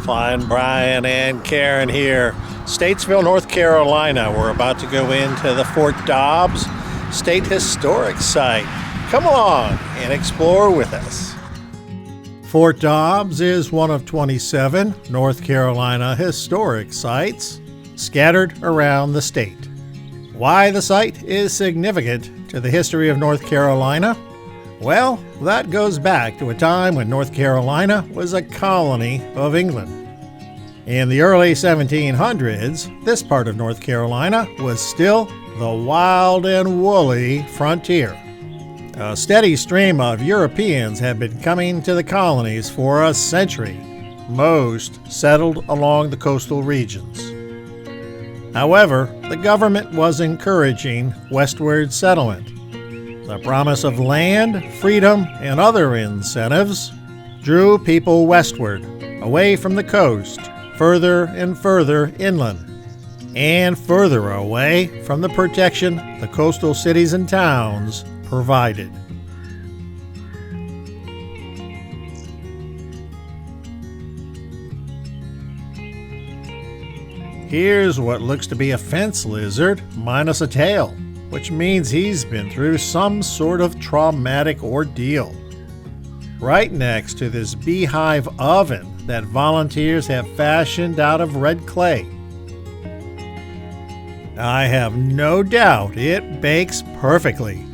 Flying Brian and Karen here. Statesville, North Carolina. We're about to go into the Fort Dobbs State Historic Site. Come along and explore with us. Fort Dobbs is one of 27 North Carolina historic sites scattered around the state. Why the site is significant to the history of North Carolina? Well, that goes back to a time when North Carolina was a colony of England. In the early 1700s, this part of North Carolina was still the wild and woolly frontier. A steady stream of Europeans had been coming to the colonies for a century. Most settled along the coastal regions. However, the government was encouraging westward settlement. The promise of land, freedom, and other incentives drew people westward, away from the coast, further and further inland, and further away from the protection the coastal cities and towns provided. Here's what looks to be a fence lizard minus a tail, which means he's been through some sort of traumatic ordeal. Right next to this beehive oven that volunteers have fashioned out of red clay. I have no doubt it bakes perfectly.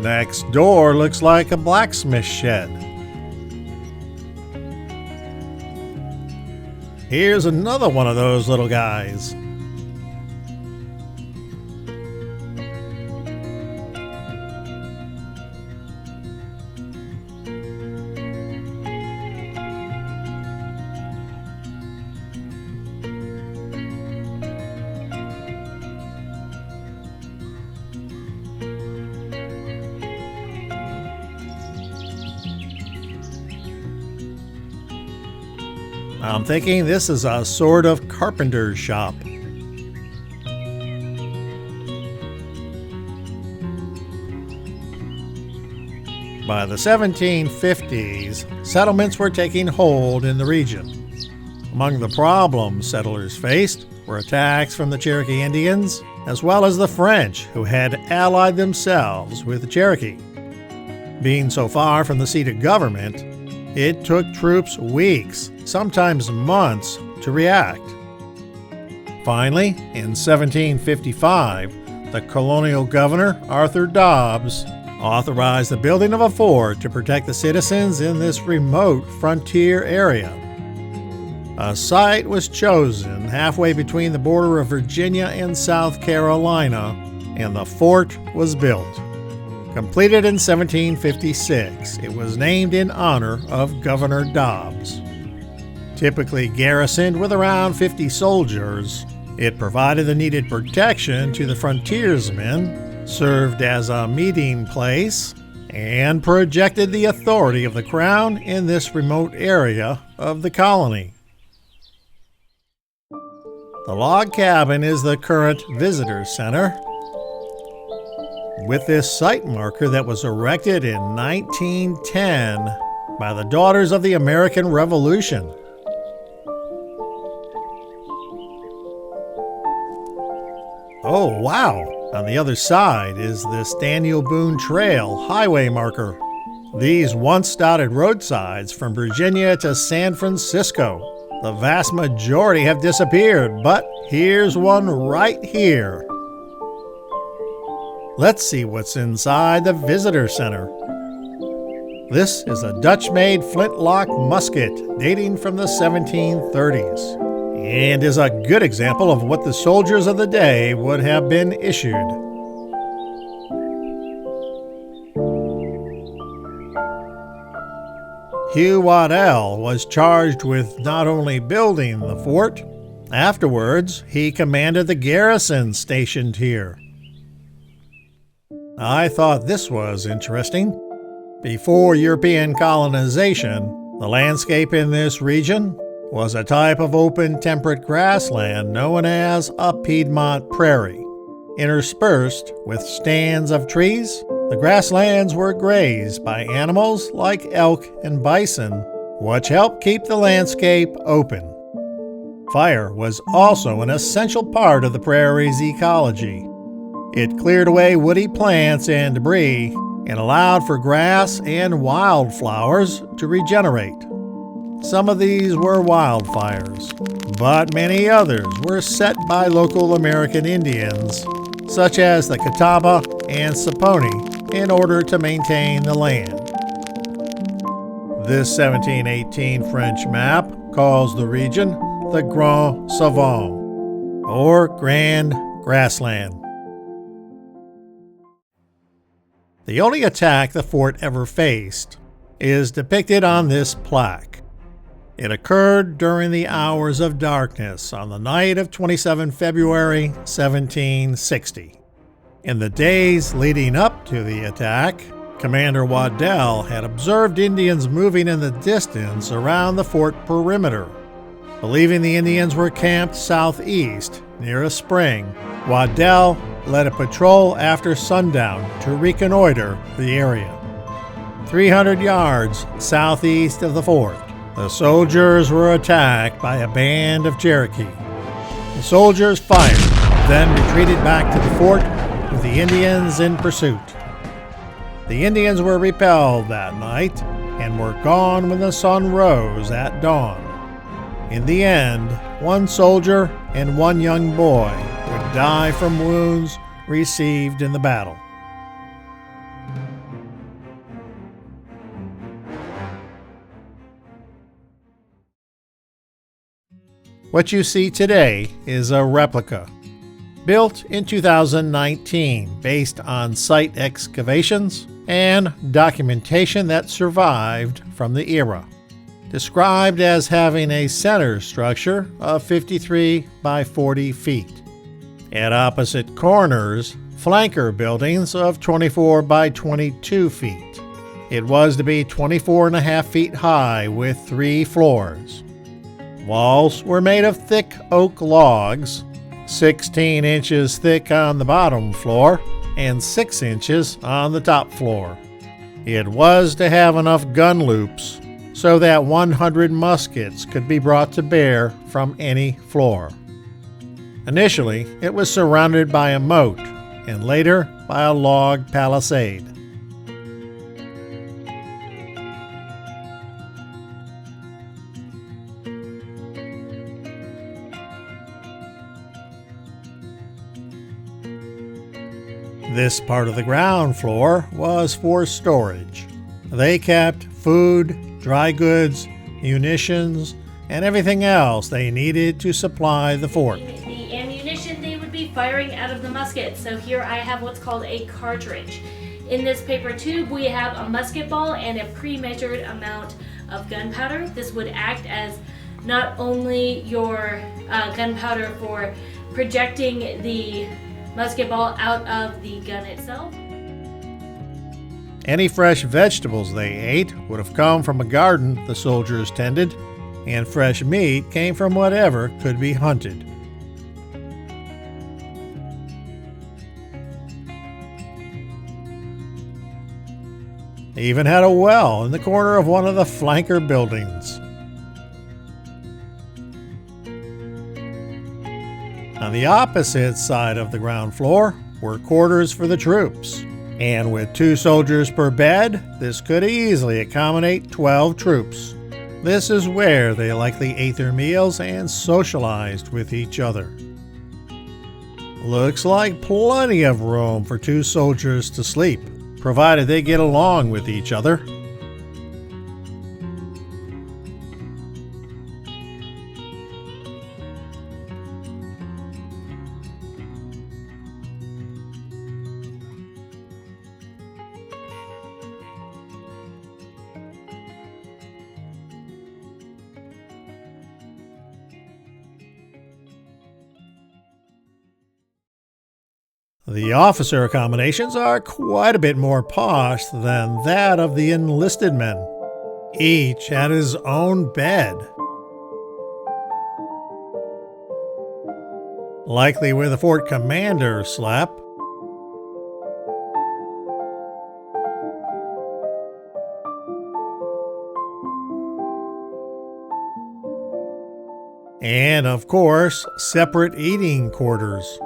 Next door looks like a blacksmith shed. Here's another one of those little guys. I'm thinking this is a sort of carpenter's shop. By the 1750s, settlements were taking hold in the region. Among the problems settlers faced were attacks from the Cherokee Indians, as well as the French, who had allied themselves with the Cherokee. Being so far from the seat of government, it took troops weeks, sometimes months, to react. Finally, in 1755, the Colonial Governor, Fort Dobbs, authorized the building of a fort to protect the citizens in this remote frontier area. A site was chosen halfway between the border of Virginia and South Carolina, and the fort was built. Completed in 1756, it was named in honor of Governor Dobbs. Typically garrisoned with around 50 soldiers, it provided the needed protection to the frontiersmen, served as a meeting place, and projected the authority of the crown in this remote area of the colony. The log cabin is the current visitor center, with this site marker that was erected in 1910 by the Daughters of the American Revolution. Oh, wow! On the other side is this Daniel Boone Trail highway marker. These once dotted roadsides from Virginia to San Francisco. The vast majority have disappeared, but here's one right here. Let's see what's inside the visitor center. This is a Dutch-made flintlock musket dating from the 1730s and is a good example of what the soldiers of the day would have been issued. Hugh Waddell was charged with not only building the fort, afterwards he commanded the garrison stationed here. I thought this was interesting. Before European colonization, the landscape in this region was a type of open temperate grassland known as a Piedmont prairie, interspersed with stands of trees The grasslands were grazed by animals like elk and bison, which helped keep the landscape open. Fire was also an essential part of the prairie's ecology. It cleared away woody plants and debris and allowed for grass and wildflowers to regenerate. Some of these were wildfires, but many others were set by local American Indians, such as the Catawba and Saponi, in order to maintain the land. This 1718 French map calls the region the Grand Savant, or Grand Grassland. The only attack the fort ever faced is depicted on this plaque. It occurred during the hours of darkness on the night of 27 February 1760. In the days leading up to the attack, Commander Waddell had observed Indians moving in the distance around the fort perimeter. Believing the Indians were camped southeast near a spring, Waddell led a patrol after sundown to reconnoiter the area. 300 yards southeast of the fort, the soldiers were attacked by a band of Cherokee. The soldiers fired, then retreated back to the fort with the Indians in pursuit. The Indians were repelled that night and were gone when the sun rose at dawn. In the end, one soldier and one young boy would die from wounds received in the battle. What you see today is a replica, built in 2019 based on site excavations and documentation that survived from the era. Described as having a center structure of 53 by 40 feet. At opposite corners, flanker buildings of 24 by 22 feet. It was to be 24.5 feet high with 3 floors. Walls were made of thick oak logs, 16 inches thick on the bottom floor and 6 inches on the top floor. It was to have enough gun loops so that 100 muskets could be brought to bear from any floor. Initially, it was surrounded by a moat and later by a log palisade. This part of the ground floor was for storage. They kept food, dry goods, munitions, and everything else they needed to supply the fort. The ammunition they would be firing out of the musket. So here I have what's called a cartridge. In this paper tube we have a musket ball and a pre-measured amount of gunpowder. This would act as not only your gunpowder for projecting the musket ball out of the gun itself. Any fresh vegetables they ate would have come from a garden the soldiers tended, and fresh meat came from whatever could be hunted. They even had a well in the corner of one of the flanker buildings. On the opposite side of the ground floor were quarters for the troops. And with 2 soldiers per bed, this could easily accommodate 12 troops. This is where they likely ate their meals and socialized with each other. Looks like plenty of room for 2 soldiers to sleep, provided they get along with each other. The officer accommodations are quite a bit more posh than that of the enlisted men. Each had his own bed, likely where the fort commander slept. And, of course, separate eating quarters.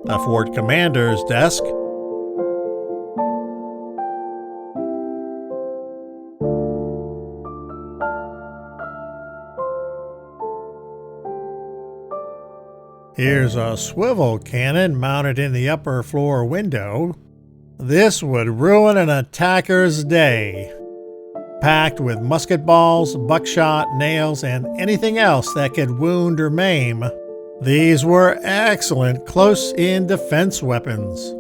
The fort commander's desk. Here's a swivel cannon mounted in the upper floor window. This would ruin an attacker's day. Packed with musket balls, buckshot, nails, and anything else that could wound or maim. These were excellent close-in defense weapons.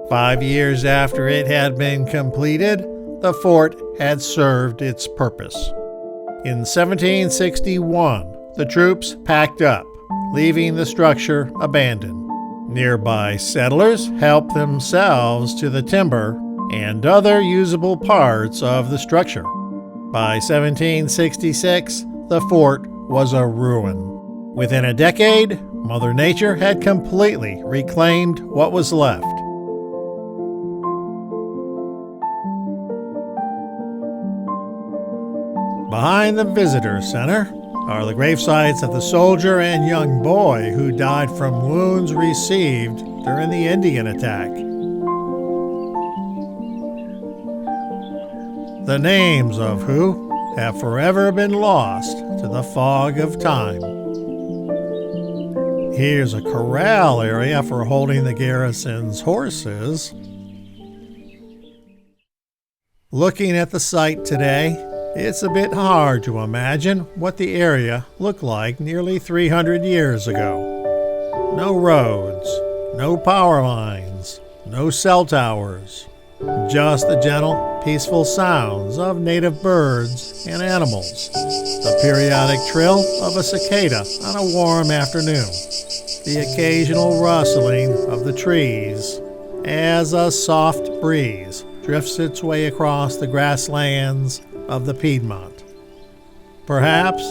5 years after it had been completed, the fort had served its purpose. In 1761, the troops packed up, leaving the structure abandoned. Nearby settlers helped themselves to the timber and other usable parts of the structure. By 1766, the fort was a ruin. Within a decade, Mother Nature had completely reclaimed what was left. Behind the visitor center are the gravesites of the soldier and young boy who died from wounds received during the Indian attack. The names of who have forever been lost to the fog of time. Here's a corral area for holding the garrison's horses. Looking at the site today, it's a bit hard to imagine what the area looked like nearly 300 years ago. No roads, no power lines, no cell towers, just the gentle, peaceful sounds of native birds and animals, the periodic trill of a cicada on a warm afternoon, the occasional rustling of the trees as a soft breeze drifts its way across the grasslands of the Piedmont. Perhaps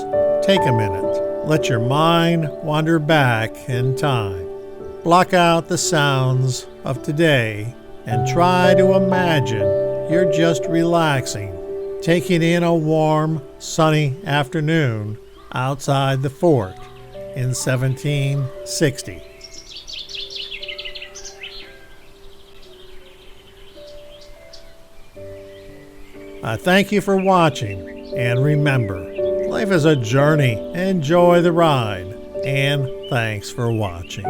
take a minute, let your mind wander back in time. Block out the sounds of today and try to imagine you're just relaxing, taking in a warm, sunny afternoon outside the fort in 1760. I thank you for watching, and remember, life is a journey. Enjoy the ride, and thanks for watching.